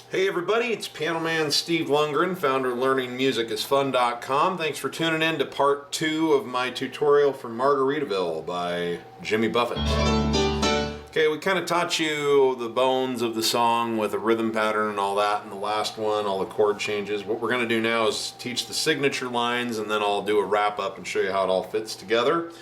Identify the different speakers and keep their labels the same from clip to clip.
Speaker 1: Hey everybody, it's Piano Man Steve Lungrin, founder of LearningMusicIsFun.com. Thanks for tuning in to part 2 of my tutorial for Margaritaville by Jimmy Buffett. Okay, we kind of taught you the bones of the song with a rhythm pattern and all that in the last one, all the chord changes. What we're going to do now is teach the signature lines, and then I'll do a wrap up and show you how it all fits together.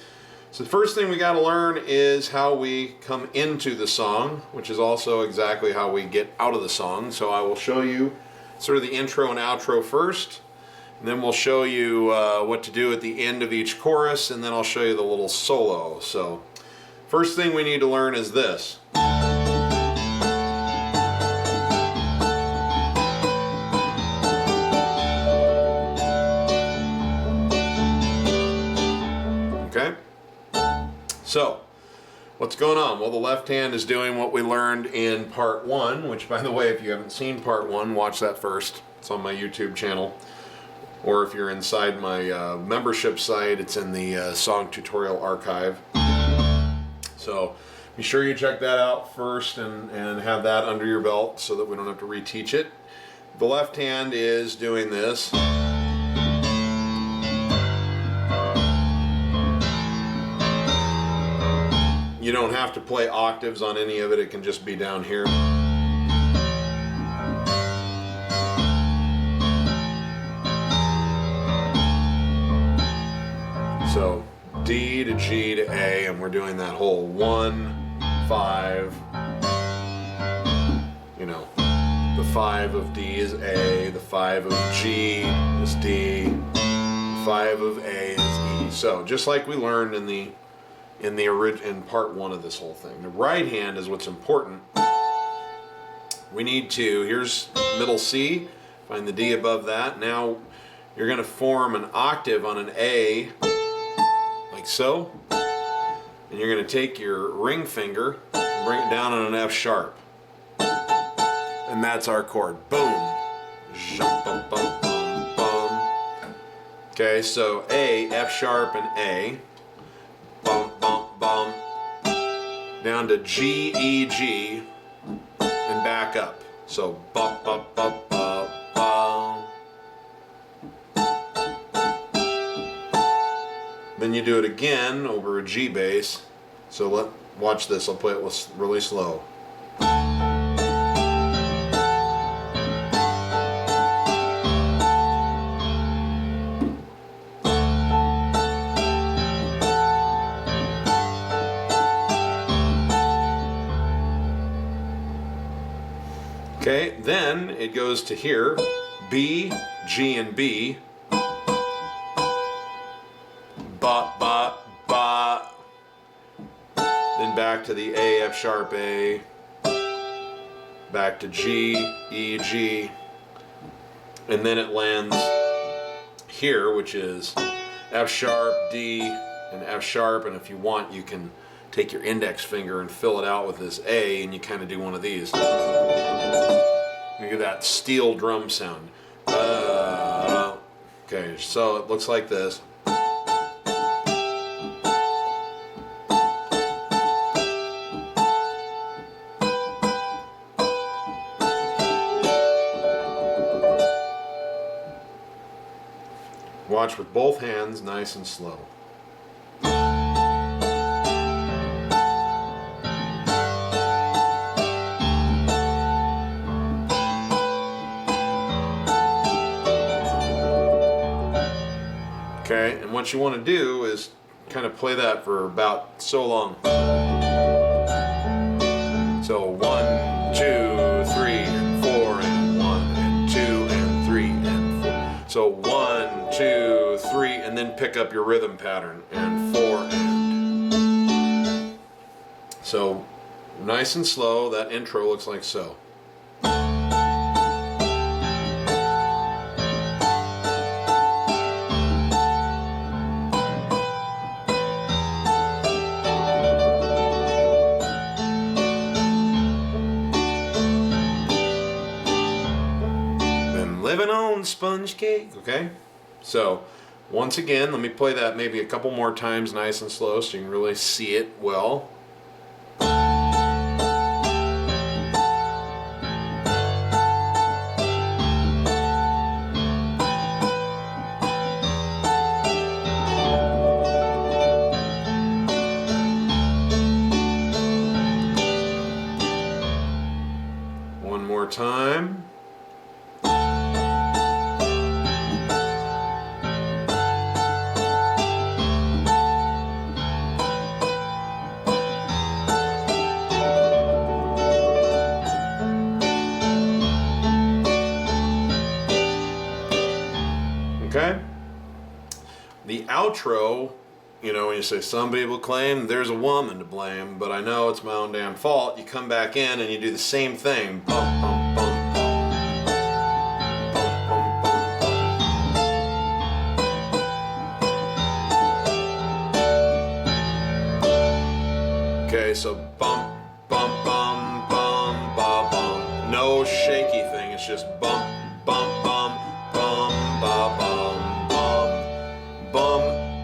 Speaker 1: So the first thing we got to learn is how we come into the song, which is also exactly how we get out of the song. So I will show you sort of the intro and outro first, and then we'll show you what to do at the end of each chorus, and then I'll show you the little solo. So first thing we need to learn is this. Okay? So, what's going on? Well, the left hand is doing what we learned in part 1, which, by the way, if you haven't seen part 1, watch that first. It's on my YouTube channel. Or if you're inside my membership site, it's in the song tutorial archive. So, be sure you check that out first and have that under your belt so that we don't have to reteach it. The left hand is doing this. You don't have to play octaves on any of it, it can just be down here. So D to G to A, and we're doing that whole 1, 5, you know, the 5 of D is A, the 5 of G is D, the 5 of A is E. So just like we learned in part 1 of this whole thing. The right hand is what's important. We need to, here's middle C, find the D above that. Now you're going to form an octave on an A, like so. And you're going to take your ring finger and bring it down on an F sharp. And that's our chord. Boom. Okay, so A, F sharp, and A. Down to G, E, G, and back up. So bum, bum, bum, bum, bum. Then you do it again over a G bass. So watch this. I'll play it really slow. Okay, then it goes to here, B, G, and B. Ba, ba, ba. Then back to the A, F sharp, A. Back to G, E, G. And then it lands here, which is F sharp, D, and F sharp. And if you want, you can take your index finger and fill it out with this A, and you kind of do one of these. You get that steel drum sound. Okay, so it looks like this. Watch with both hands, nice and slow. Okay, and what you want to do is kind of play that for about so long. So 1, 2, 3, and 4, and 1, and 2, and 3, and 4. So 1, 2, 3, and then pick up your rhythm pattern, and 4, and. So nice and slow, that intro looks like so. Living on sponge cake, okay? So, once again, let me play that maybe a couple more times nice and slow so you can really see it well. One more time. Okay? The outro, you know, when you say some people claim there's a woman to blame, but I know it's my own damn fault, you come back in and you do the same thing. Bum, bum, bum, bum. Bum, bum, bum, bum. Okay, so bum, bum, bum, bum, ba, bum. No shaky thing, it's just bum, bum, bum, bum, ba, bum, bum, bum,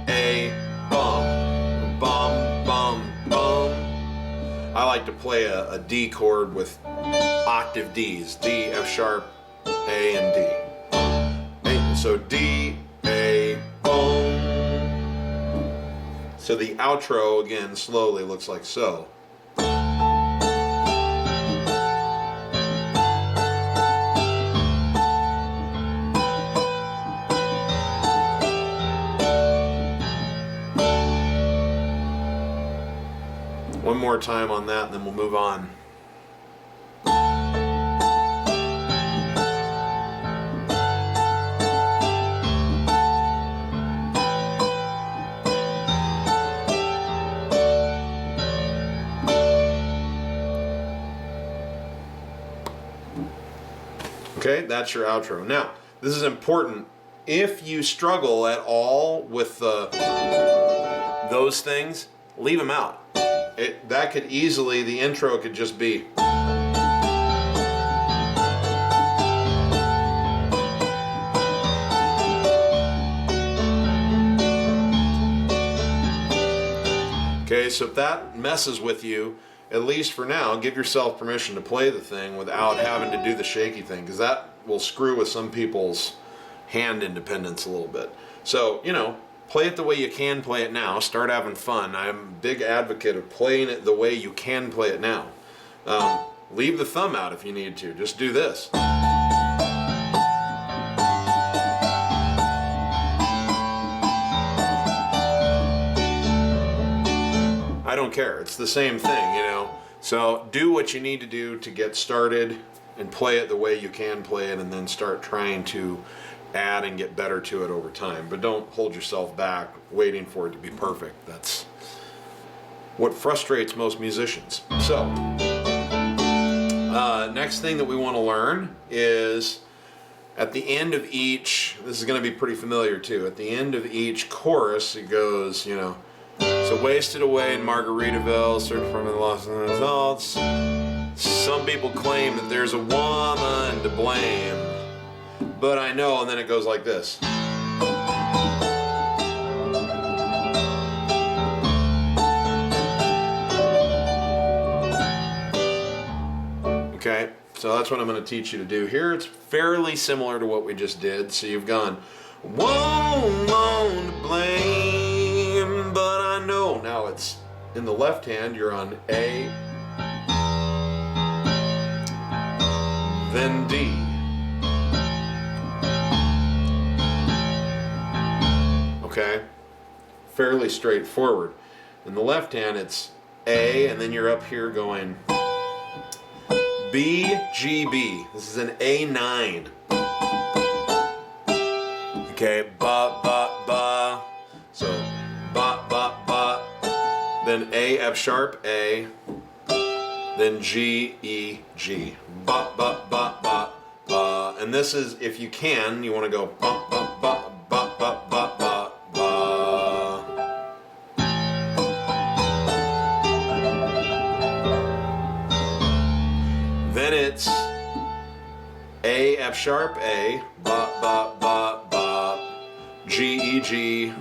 Speaker 1: a, bum, bum, bum, bum. I like to play a D chord with octave Ds, D, F sharp, A, and D. Hey, so D, A, boom. So the outro, again, slowly looks like so. One more time on that and then we'll move on. Okay, that's your outro. Now, this is important. If you struggle at all with those things, leave them out. That could easily, the intro could just be. Okay, so if that messes with you, at least for now, give yourself permission to play the thing without having to do the shaky thing, because that will screw with some people's hand independence a little bit. So, you know, play it the way you can play it now. Start having fun. I'm a big advocate of playing it the way you can play it now. Leave the thumb out if you need to. Just do this. I don't care. It's the same thing, you know. So do what you need to do to get started and play it the way you can play it, and then start trying to add and get better to it over time. But don't hold yourself back waiting for it to be perfect. That's what frustrates most musicians. So next thing that we want to learn is at the end of each, this is going to be pretty familiar too, at the end of each chorus it goes, you know, so wasted away in Margaritaville, search for the lost results. Some people claim that there's a woman to blame, but I know, and then it goes like this. Okay, so that's what I'm going to teach you to do here. It's fairly similar to what we just did. So you've gone, woman to blame, but I know. Now it's in the left hand, you're on A, then D. Okay, fairly straightforward. In the left hand, it's A, and then you're up here going B, G, B. This is an A9. Okay, ba, ba, ba. So, ba, ba, ba. Then A, F sharp, A. Then G, E, G. Ba, ba, ba, ba, ba. And this is, if you can, you want to go ba, ba, ba, ba, ba, ba, ba, ba. Then it's A, F sharp, A, ba, ba, ba, ba, G, E, G,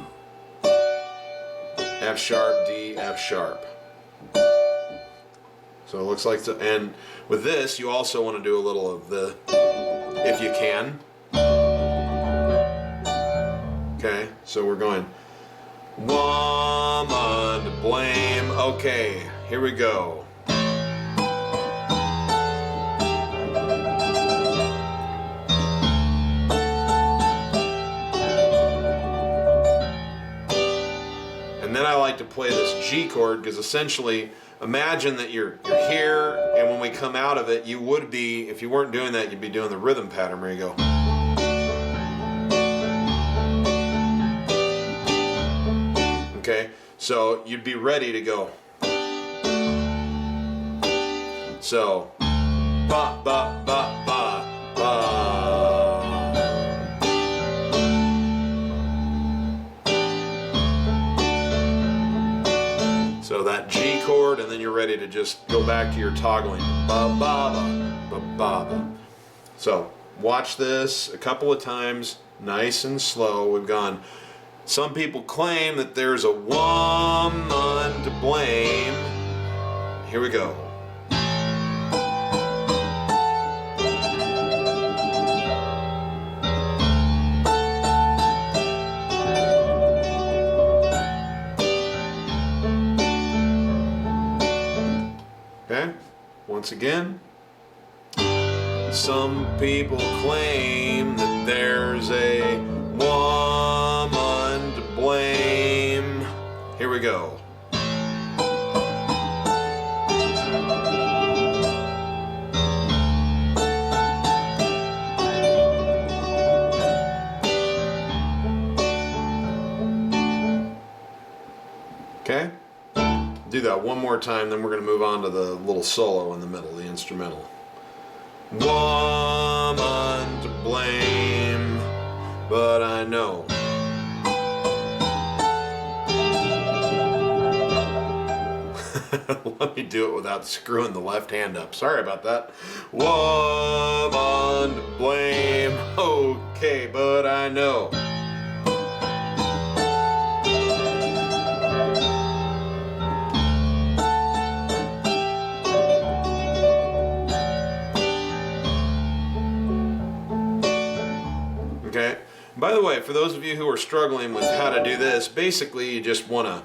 Speaker 1: F sharp, D, F sharp. So it looks like, and with this, you also want to do a little of the, if you can. Okay, so we're going, woman to blame. Okay, here we go. play this G chord, because essentially, imagine that you're here, and when we come out of it, you would be, if you weren't doing that, you'd be doing the rhythm pattern where you go. Okay, so you'd be ready to go. So, ba ba ba ba ba. So that G chord, and then you're ready to just go back to your toggling. Ba ba ba ba ba ba. So watch this a couple of times, nice and slow. We've gone. Some people claim that there's a woman to blame. Here we go. Okay, once again. Some people claim that there's a woman to blame. Here we go. Okay? Do that one more time, then we're going to move on to the little solo in the middle, the instrumental. Woman to blame, but I know. Let me do it without screwing the left hand up. Sorry about that. Woman to blame, okay, but I know. Okay. By the way, for those of you who are struggling with how to do this, basically you just want to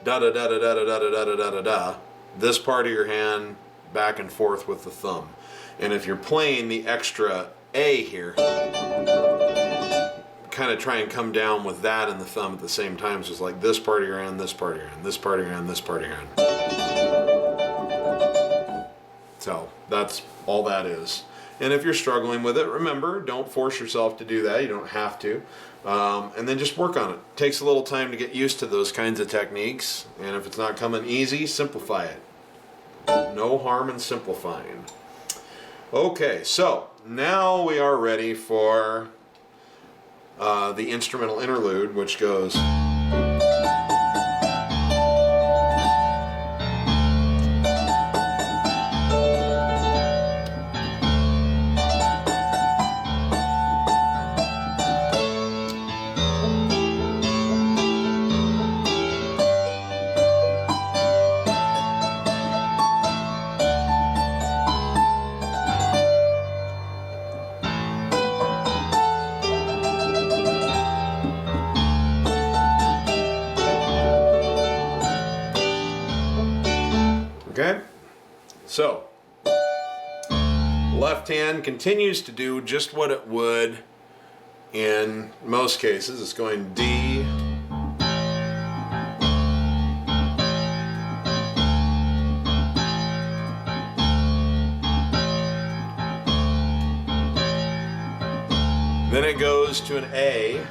Speaker 1: da da da da da da da da da da da da this part of your hand back and forth with the thumb. And if you're playing the extra A here, kind of try and come down with that and the thumb at the same time. So it's like this part of your hand, this part of your hand, this part of your hand, this part of your hand. So that's all that is. And if you're struggling with it, remember, don't force yourself to do that. You don't have to. And then just work on it. It takes a little time to get used to those kinds of techniques. And if it's not coming easy, simplify it. No harm in simplifying. Okay, so now we are ready for the instrumental interlude, which goes... Okay, so left hand continues to do just what it would in most cases. It's going D, then it goes to an A,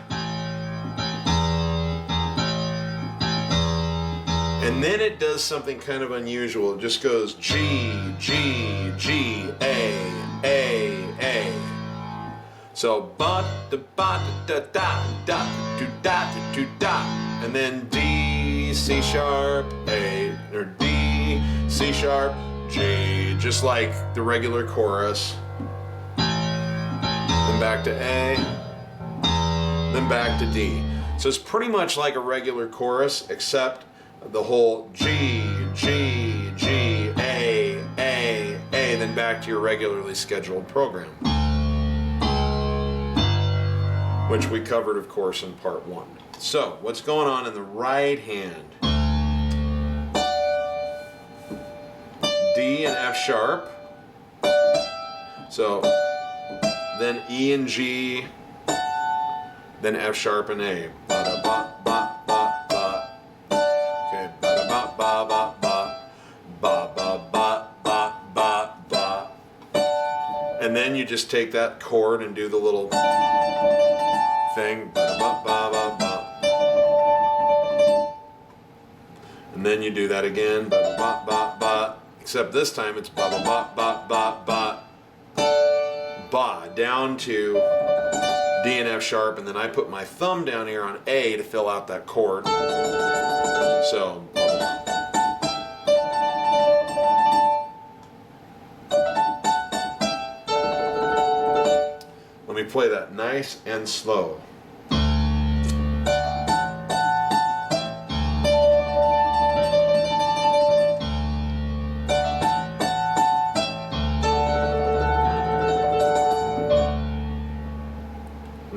Speaker 1: and then it does something kind of unusual. It just goes G, G, G, A. So ba da da da da da da da, and then D, C sharp, A, or D, C sharp, G, just like the regular chorus. Then back to A, then back to D. So it's pretty much like a regular chorus, except the whole G, G, G, A, then back to your regularly scheduled program, which we covered, of course, in part 1. So, what's going on in the right hand? D and F sharp. So, then E and G, then F sharp and A. Ba ba ba ba ba. Okay, ba ba ba ba ba ba ba ba ba ba ba. And then you just take that chord and do the little thing. Ba ba ba ba ba. And then you do that again. Ba ba ba ba. Except this time it's ba ba ba ba ba ba. Ba down to D and F sharp, and then I put my thumb down here on A to fill out that chord. So let me play that nice and slow.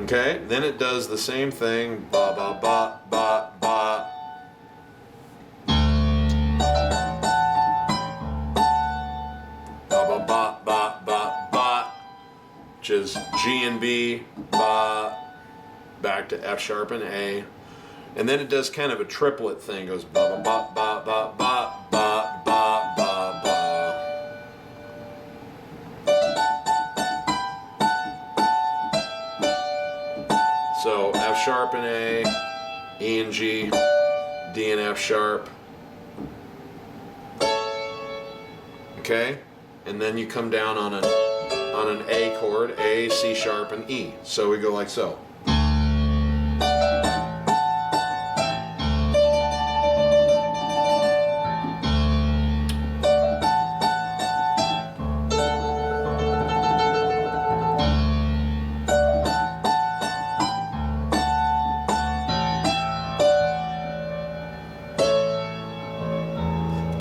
Speaker 1: Okay, then it does the same thing, ba ba ba ba ba. Ba ba ba ba ba ba, which is G and B, ba, back to F sharp and A. And then it does kind of a triplet thing, goes ba ba ba ba ba ba ba ba ba ba. So F sharp and A, E and G, D and F sharp. Okay, and then you come down on an A chord, A, C sharp, and E. So we go like so.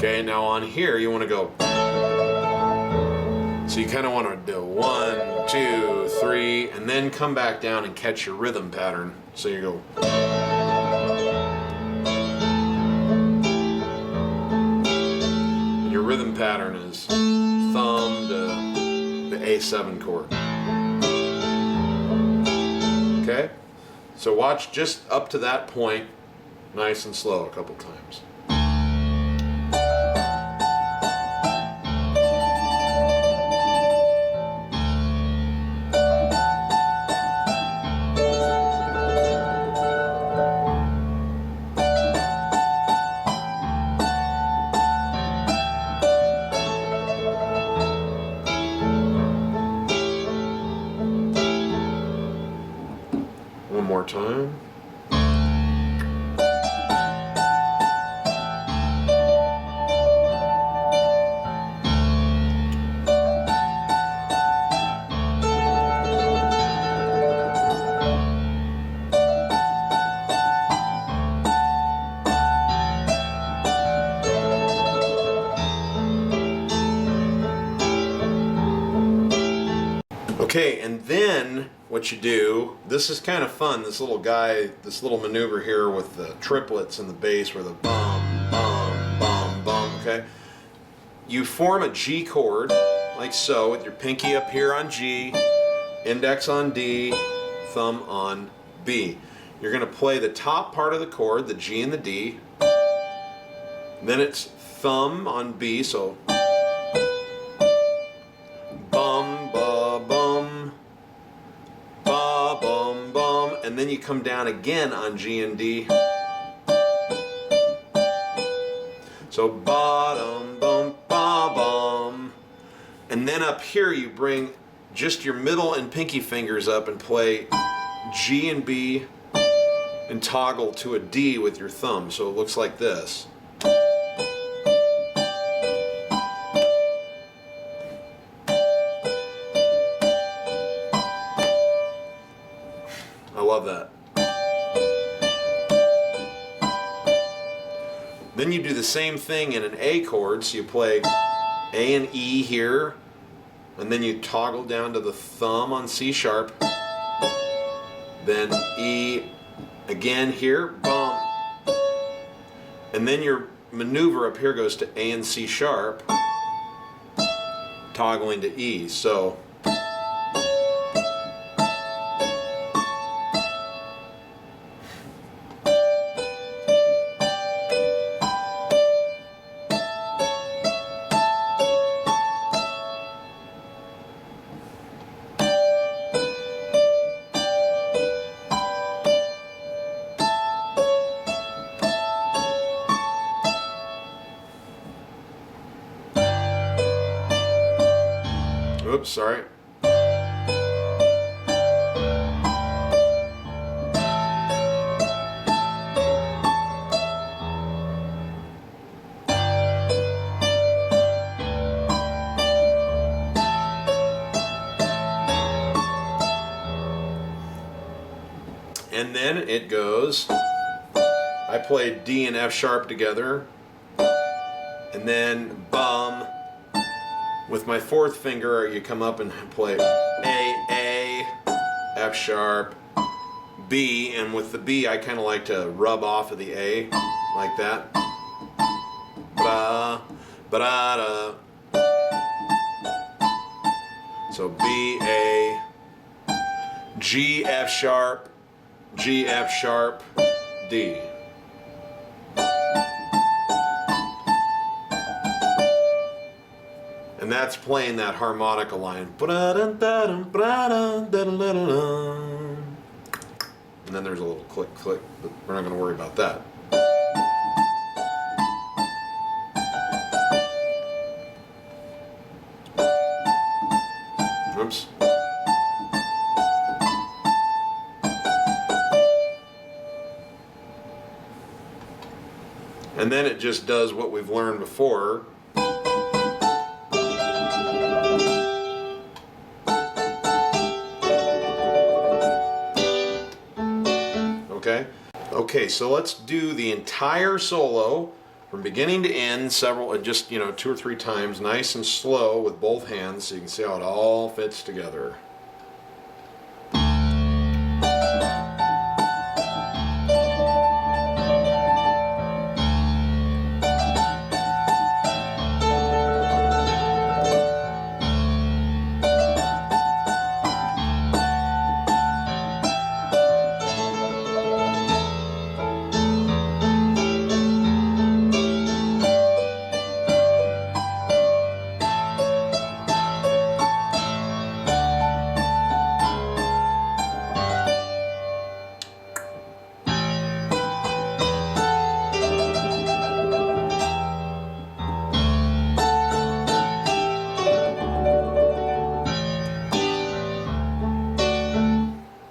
Speaker 1: Okay, now on here you want to go. So you kind of want to do 1, 2, 3, and then come back down and catch your rhythm pattern. So you go. And your rhythm pattern is thumb to the A7 chord. Okay? So watch just up to that point, nice and slow a couple times. One more time. Okay, and then what you do, this is kind of fun, this little guy, this little maneuver here with the triplets and the bass where the bum, bum, bum, bum, okay? You form a G chord, like so, with your pinky up here on G, index on D, thumb on B. You're going to play the top part of the chord, the G and the D, then it's thumb on B, so bum, ba, bum, ba, bum, bum, and then you come down again on G and D. So bottom, bum, ba, bum, and then up here you bring just your middle and pinky fingers up and play G and B and toggle to a D with your thumb, so it looks like this. I love that. Then you do the same thing in an A chord, so you play A and E here, and then you toggle down to the thumb on C sharp, then E again here, bum, and then your maneuver up here goes to A and C sharp, toggling to E. So Oops, sorry. And then it goes, I played D and F sharp together, and then bum. With my fourth finger, you come up and play A, F sharp, B, and with the B, I kind of like to rub off of the A, like that. Ba, ba, da. So B, A, G, F sharp, G, F sharp, D. And that's playing that harmonica line. And then there's a little click, click, but we're not going to worry about that. Oops. And then it just does what we've learned before. Okay, so let's do the entire solo from beginning to end, just 2 or 3 times, nice and slow with both hands, so you can see how it all fits together.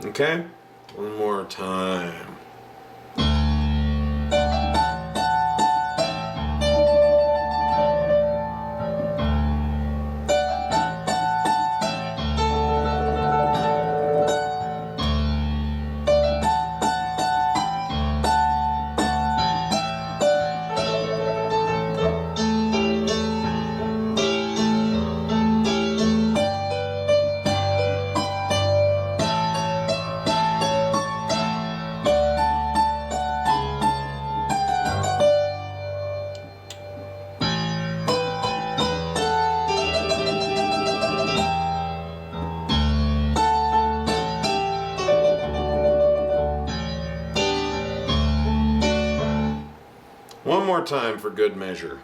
Speaker 1: Okay, one more time. One more time for good measure.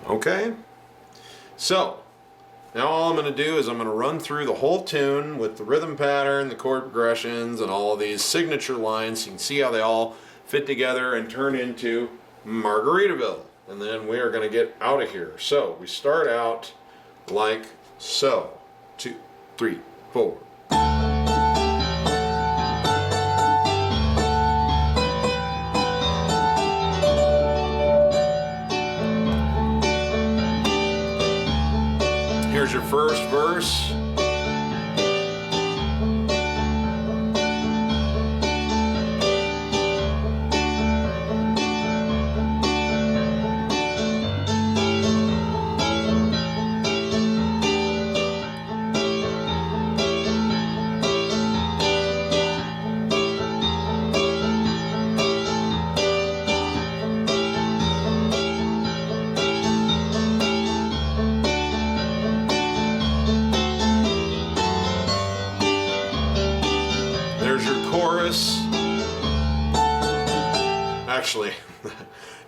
Speaker 1: Okay, so now all I'm going to do is I'm going to run through the whole tune with the rhythm pattern, the chord progressions, and all of these signature lines. So you can see how they all fit together and turn into Margaritaville. And then we are going to get out of here. So we start out like so. 2, 3, 4. Here's your first verse. actually,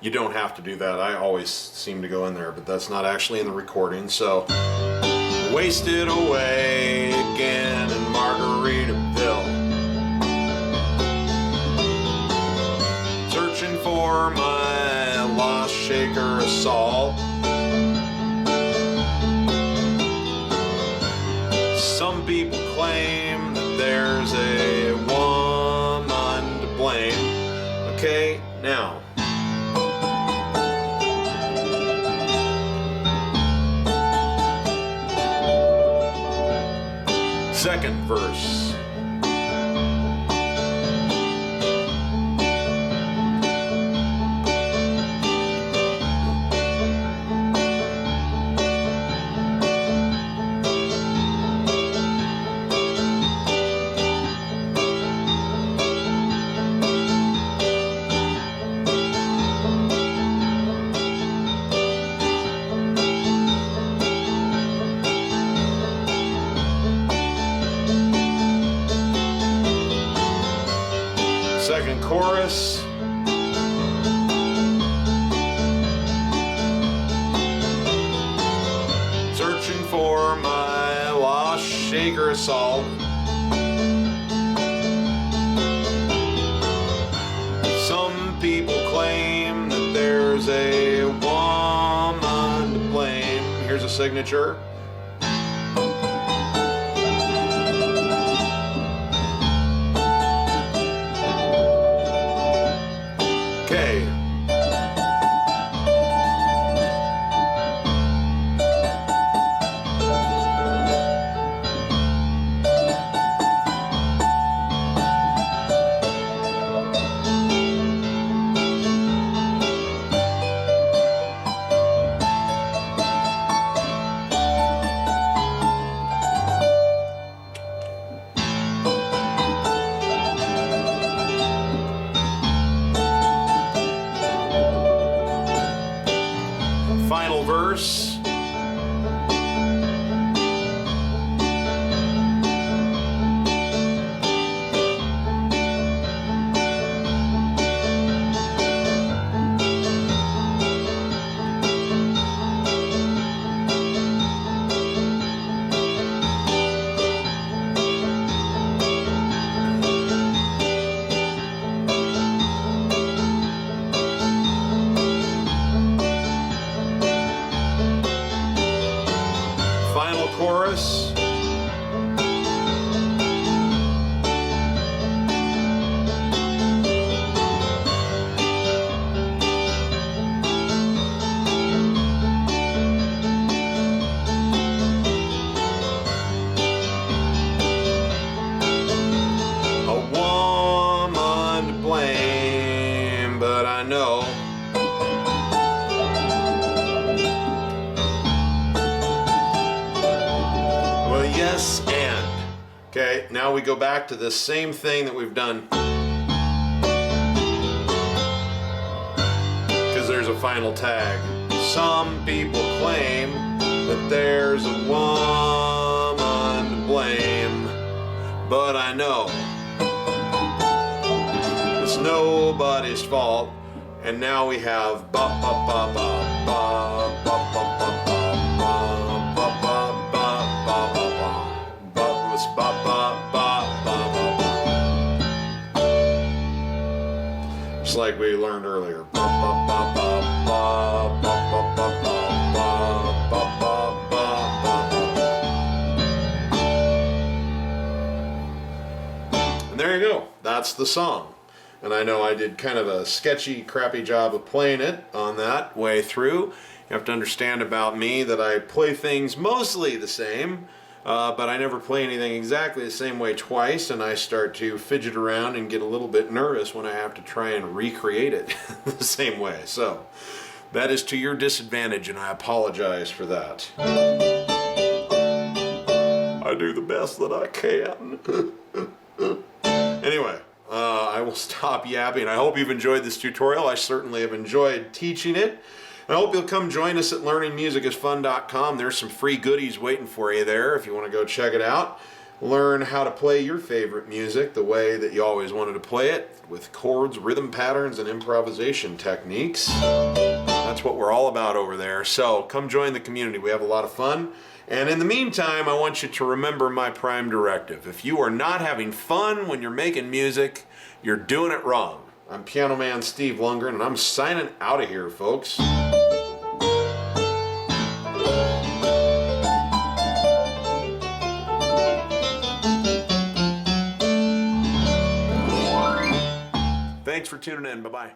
Speaker 1: you don't have to do that. I always seem to go in there, but that's not actually in the recording. So, wasted away again in Margaritaville, searching for my lost shaker of salt. Some people claim that there's a woman to blame. Okay, now. Second verse. Second chorus. Searching for my lost shaker of salt. Some people claim that there's a woman to blame. Here's a signature. Okay. Final verse. Final chorus. A woman to blame, but I know yes, and. Okay, now we go back to the same thing that we've done. Because there's a final tag. Some people claim that there's a woman to blame, but I know it's nobody's fault. And now we have ba ba ba ba ba ba ba ba ba ba ba ba ba ba ba ba. Just like we learned earlier. Ba ba ba ba ba ba ba ba ba ba ba ba ba. And there you go. That's the song. And I know I did kind of a sketchy, crappy job of playing it on that way through. You have to understand about me that I play things mostly the same. But I never play anything exactly the same way twice, and I start to fidget around and get a little bit nervous when I have to try and recreate it the same way. So that is to your disadvantage, and I apologize for that. I do the best that I can. Anyway, I will stop yapping. I hope you've enjoyed this tutorial. I certainly have enjoyed teaching it. I hope you'll come join us at learningmusicisfun.com. There's some free goodies waiting for you there if you want to go check it out. learn how to play your favorite music the way that you always wanted to play it, with chords, rhythm patterns, and improvisation techniques. That's what we're all about over there. So come join the community. We have a lot of fun. And in the meantime, I want you to remember my prime directive. If you are not having fun when you're making music, you're doing it wrong. I'm Piano Man Steve Lungrin, and I'm signing out of here, folks. Thanks for tuning in. Bye-bye.